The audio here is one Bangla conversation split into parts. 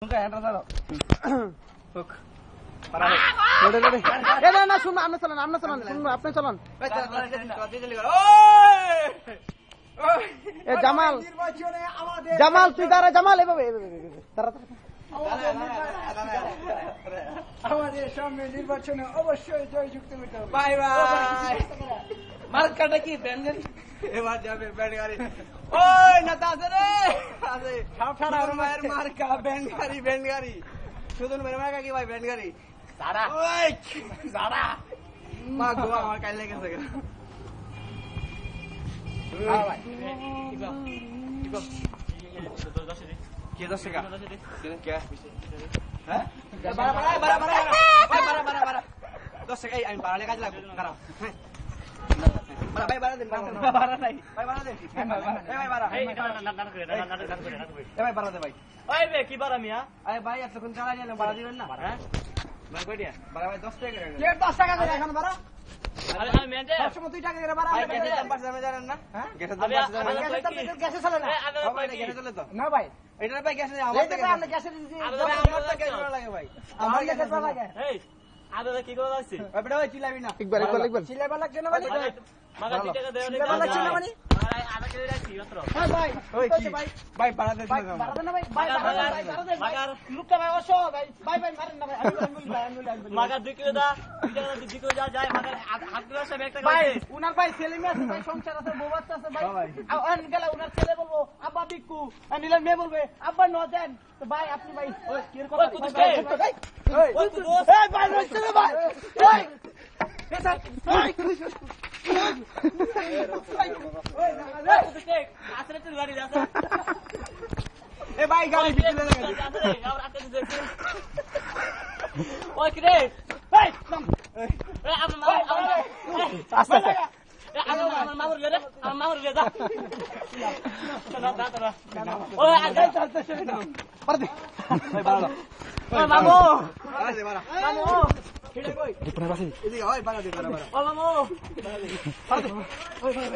Nunca entra solo. Hook. Para. না শুনুন আপনি চলান শুনুন আপনি চলান এ জামাল জামাল তুই দাঁড়া জামাল এভাবে দাঁড়া আমাদের সামনে নির্বাচনে অবশ্যই জয়যুক্ত হতে হবে। Bye bye. মার্কাটা কি ব্যান্ডগাড়ি? এবার যাবে ব্যান্ডগাড়ি। ওই নেতা আছে রে। আছে। সাফারা মায়ের মার্কা ব্যান্ডগাড়ি। শুধু মেরে মার্কা কি ভাই ব্যান্ডগাড়ি? সারা। ওই সারা। মা গোয়া আমার কাইলে গেছে। হ্যাঁ ভাই। কি 10 টাকা? কি? হ্যাঁ? বাড়া 10 টাকা এই আমি বাড়ালে কাজ লাগবে খারাপ হ্যাঁ ভাই বাড়া দেন বাড়া নাই ভাই বাড়া দেন ভাই বাড়া এই নাটক করে ভাই বাড়া দে ভাই ওই বে কি বাড়া মিয়া আরে ভাই এতক্ষণ চালা নিলাম বাড়া দিবেন না হ্যাঁ ভাই কইডিয়া বাড়া ভাই 10 টাকা করে কে 10 টাকা করে এখন বাড়া আরে আমি মেনটে 2 টাকা করে বাড়া গ্যাসের দাম বাড়ছে আমি জানেন না হ্যাঁ গ্যাসের দাম বাড়ছে গ্যাসে চলে না ভাই গ্যাসে চলে তো না ভাই এটা ভাই গ্যাসে আমার থেকে আমরা গ্যাসে দিছি আমার তো গ্যাস লাগে ভাই আমার গ্যাসে লাগে এই আদা কি করে আছে ভাই বেটা ভাই চিল্লাবি না একবার চিল্লাবা লাগছে না মানে মাগা 2 টাকা দেও চিল্লাবা লাগছে না মানে আদা কে রাখছি মাত্র হ্যাঁ ভাই ওই কি ভাই বাড়া দে বাড়া দে না ভাই বাড়া দে মাগা লুকটা ভাই ওসো ভাই মারেন না ভাই আমি মাগা 2 কিলো দা 2 টাকা 2 কিলো যায় মাগা হাত গুলো সব একটা ভাই উনার ভাই ছেলে মেয়ে আছে ভাই সংসার আছে বউ বাচ্চা আছে ভাই আন গেল উনার ছেলে বলবো আব্বা বিকু আর নীলার মেয়ে বলবে আব্বা ন দেন তো ভাই আপনি ভাই ওই কি কথা ভাই ওই তুই এই ভাই চলে ভাই ওই এটা ওই আসলে তো গাড়ি আছে এ ভাই গাড়ি ভিতরে লাগে ওই কি রে এই নাম এই আস্তে আস্তে আমার মামুর লে আমার মামুর লে যা চলো দাদা ওই আগে চলতেছে পারদে ভাই বাড়া ওই মামু আরে বাড়া মামু এটা কই উপরে বসে এদিকে ওই বাড়া দে বাড়া ও মামু পারদে ওই ভাই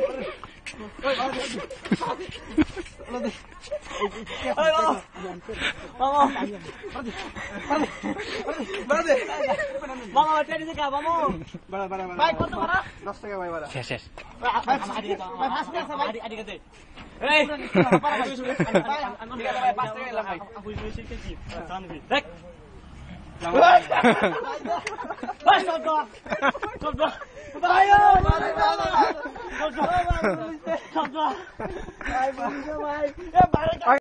ওই ওই মামু পারদে মামু টেডি দে মামু বাড়া ভাই কত বাড়া 10 টাকা ভাই বাড়া শেষ ভাই ফাস্ট আছে ভাই আদি দে এই ভাই 5 টাকা এলাম ভাই আপনি শিখে কি জানবি দেখ ভাই চল ভাই ভাই ভাই